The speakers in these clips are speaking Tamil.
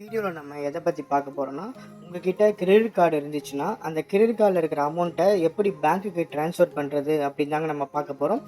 வீடியோவில் நம்ம எதை பற்றி பார்க்க போகிறோம்னா, உங்ககிட்ட கிரெடிட் கார்டு இருந்துச்சுன்னா அந்த கிரெடிட் கார்டில் இருக்கிற அமௌண்ட்டை எப்படி பேங்க்குக்கு ட்ரான்ஸ்ஃபர் பண்ணுறது அப்படின்னு தாங்க நம்ம பார்க்க போகிறோம்.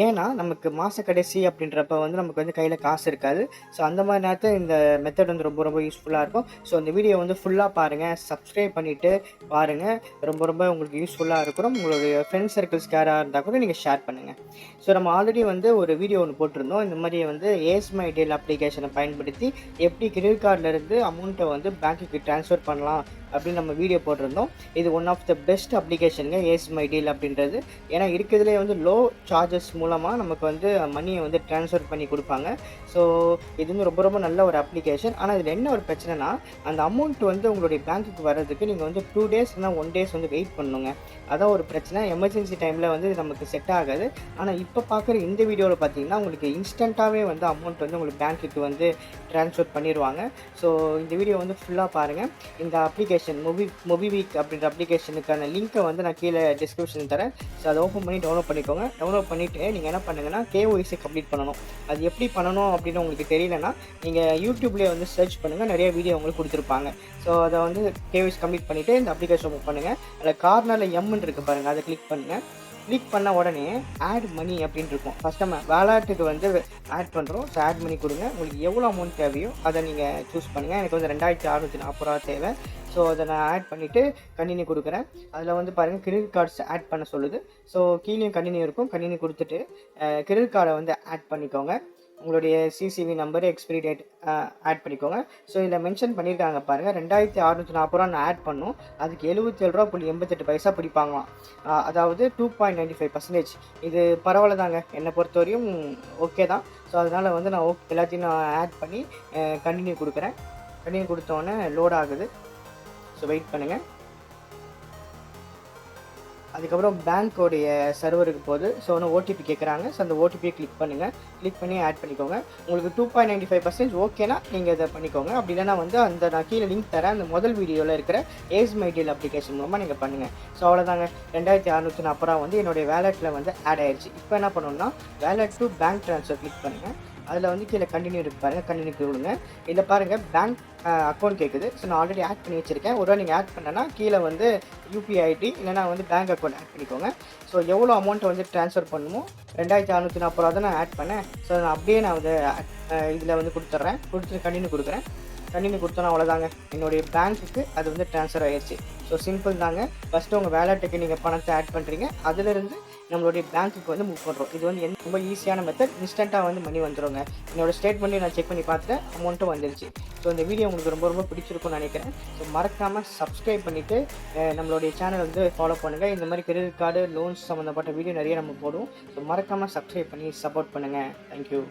ஏன்னா நமக்கு மாத கடைசி அப்படின்றப்ப நமக்கு கையில் காசு இருக்காது. ஸோ அந்த மாதிரி நேரத்தில் இந்த மெத்தட் ரொம்ப ரொம்ப யூஸ்ஃபுல்லாக இருக்கும். ஸோ இந்த வீடியோ ஃபுல்லாக பாருங்கள், சப்ஸ்கிரைப் பண்ணிவிட்டு பாருங்கள். ரொம்ப ரொம்ப உங்களுக்கு யூஸ்ஃபுல்லாக இருக்கும். உங்களுடைய ஃப்ரெண்ட்ஸ் சர்க்கிள்ஸ்க்கு யாராக இருந்தால் கூட நீங்கள் ஷேர் பண்ணுங்கள். ஸோ நம்ம ஆல்ரெடி ஒரு வீடியோ போட்டிருந்தோம். இந்த மாதிரி ஏஸ் மை டீல் அப்ளிகேஷனை பயன்படுத்தி எப்படி கிரெடிட் கார்டில் இருந்து அமௌண்ட்டை பேங்க்குக்கு ட்ரான்ஸ்ஃபர் பண்ணலாம் அப்படின்னு நம்ம வீடியோ போட்டிருந்தோம். இது ஒன் ஆஃப் த பெஸ்ட் அப்ளிகேஷனுங்க ஏஸ் மை டீல் அப்படின்றது. ஏன்னா இருக்கிறதுலே லோ சார்ஜஸ் மூலமாக நமக்கு மணியை ட்ரான்ஸ்ஃபர் பண்ணி கொடுப்பாங்க. ஸோ இது ரொம்ப ரொம்ப நல்ல ஒரு அப்ளிகேஷன். ஆனால் இதில் என்ன ஒரு பிரச்சனைனா, அந்த அமௌண்ட் உங்களுடைய பேங்க்குக்கு வர்றதுக்கு நீங்கள் 2 டேஸ் இல்லைனா 1 டேஸ் வெயிட் பண்ணணுங்க. அதான் ஒரு பிரச்சனை. எமர்ஜென்சி டைமில் நமக்கு செட் ஆகாது. ஆனால் இப்போ பார்க்குற இந்த வீடியோவில் பார்த்தீங்கன்னா உங்களுக்கு இன்ஸ்டண்ட்டாகவே அமௌண்ட் உங்களுக்கு பேங்க்குக்கு ட்ரான்ஸ்ஃபர் பண்ணிடுவாங்க. ஸோ இந்த வீடியோ ஃபுல்லாக பாருங்கள். இந்த அப்ளிகேஷன் மொபிவிக் அப்படின்ற அப்ளிகேஷனுக்கான லிங்க்கை நான் கீழே டிஸ்கிரிப்ஷன் தரேன். ஸோ அதை ஓப்பன் பண்ணி டவுன்லோட் பண்ணிக்கோங்க. டவுன்லோட் பண்ணிவிட்டு நீங்கள் என்ன பண்ணுங்கன்னா KYC கம்ப்ளீட் பண்ணணும். அது எப்படி பண்ணணும் அப்படின்னு உங்களுக்கு தெரியலனா நீங்கள் யூடியூப்லேயே சர்ச் பண்ணுங்கள். நிறைய வீடியோ உங்களுக்கு கொடுத்துருப்பாங்க. ஸோ அதை KYC கம்ப்ளீட் பண்ணிவிட்டு இந்த அப்ளிகேஷன் ஓப்பன் பண்ணுங்கள். அதில் கார்னரில் எம்ன்னு இருக்குது பாருங்கள், அதை கிளிக் பண்ணுங்கள். கிளிக் பண்ண உடனே ஆட் மணி அப்படின்னு இருக்கும். ஃபஸ்ட் நம்ம வேலட்டுக்கு ஆட் பண்ணுறோம். ஸோ ஆட் மணி கொடுங்க. உங்களுக்கு எவ்வளோ அமௌண்ட் தேவையோ அதை நீங்கள் சூஸ் பண்ணுங்கள். எனக்கு 2640 ரூபா தேவை. ஸோ அதை நான் ஆட் பண்ணிவிட்டு கண்டினியூ கொடுக்குறேன். அதில் பாருங்கள் கிரெடிட் கார்ட்ஸ் ஆட் பண்ண சொல்லுது. ஸோ கீழேயும் கண்டினியூ இருக்கும். கண்டினியூ கொடுத்துட்டு கிரெடிட் கார்டை ஆட் பண்ணிக்கோங்க. உங்களுடைய CVV number, expiry date add பண்ணிக்கோங்க. ஸோ இதில் மென்ஷன் பண்ணியிருக்காங்க பாருங்கள், 2640 ரூபா நான் ஆட் பண்ணணும். அதுக்கு 77.88 பிடிப்பாங்களாம். அதாவது 2.95%. இது பரவாயில்ல தாங்க, என்னை பொறுத்தவரையும் ஓகே தான். ஸோ அதனால் நான் எல்லாத்தையும் நான் ஆட் பண்ணி கண்டினியூ கொடுக்குறேன். கண்டினியூ கொடுத்தோன்னே லோட் ஆகுது. ஸோ வெயிட் பண்ணுங்கள். அதுக்கப்புறம் பேங்க்கோடைய சர்வருக்கு போகுது. ஸோ ஓடிபி கேட்குறாங்க. ஸோ அந்த ஓடிபியை கிளிக் பண்ணுங்கள். கிளிக் பண்ணி ஆட் பண்ணிக்கோங்க. உங்களுக்கு 2.95% ஓகேனா நீங்கள் இதை பண்ணிக்கோங்க. அப்படி இல்லைனா அந்த நான் கீழே லிங்க் தரேன். அந்த முதல் வீடியோவில் இருக்கிற ஏஸ் மை டீல் அப்ளிகேஷன் மூலமாக நீங்கள் பண்ணுங்கள். ஸோ அவ்வளோதாங்க, 2640 ரூபா என்னுடைய வேலெட்டில் ஆட் ஆயிடுச்சு. இப்போ என்ன பண்ணணும்னா wallet to bank transfer click பண்ணுங்கள். அதில் கீழே கண்டினியூ இருக்கு பாருங்கள், கண்டினியூ கொடுங்க. இதில் பாருங்கள் பேங்க் அக்கௌண்ட் கேட்குது. ஸோ நான் ஆல்ரெடி ஆட் பண்ணி வச்சுருக்கேன். ஒரு நீங்கள் ஆட் பண்ணேன்னா கீழே UPI ஐடி இல்லைனா பேங்க் அக்கௌண்ட் ஆட் பண்ணிக்கோங்க. ஸோ எவ்வளோ அமௌண்ட்டை ட்ரான்ஸ்ஃபர் பண்ணுமோ 2640 ரூபா தான் நான் ஆட் பண்ணேன். ஸோ நான் அப்படியே நான் இதில் கொடுத்துட்றேன். கொடுத்துட்டு கண்டினியூ கொடுக்குறேன். கண்டினியூ கொடுத்தோன்னா அவ்வளோதாங்க, என்னுடைய பேங்க்குக்கு அது ட்ரான்ஸ்ஃபர் ஆகிடுச்சு. ஸோ சிம்பிள் தாங்க. ஃபஸ்ட்டு உங்கள் வேலெட்டுக்கு நீங்கள் பணத்தை ஆட் பண்ணுறீங்க. அதிலிருந்து நம்மளுடைய பேங்க்குக்கு மூவ் பண்ணுறோம். இது ரொம்ப ஈஸியான மெத்தட். இன்ஸ்டண்ட்டாக மணி வந்துடுங்க. என்னோடய ஸ்டேட்மெண்ட்டையும் நான் செக் பண்ணி பார்த்துட்டேன், அமௌண்ட்டும் வந்துடுச்சு. ஸோ இந்த வீடியோ உங்களுக்கு ரொம்ப ரொம்ப பிடிச்சிருக்கும்னு நினைக்கிறேன். ஸோ மறக்காமல் சப்ஸ்கிரைப் பண்ணிவிட்டு நம்மளுடைய சேனல் ஃபாலோ பண்ணுங்கள். இந்த மாதிரி கிரெடிட் கார்டு, லோன்ஸ் சம்மந்தப்பட்ட வீடியோ நிறைய நம்ம போடுவோம். ஸோ மறக்காமல் சப்ஸ்கிரைப் பண்ணி சப்போர்ட் பண்ணுங்கள். தேங்க்யூ.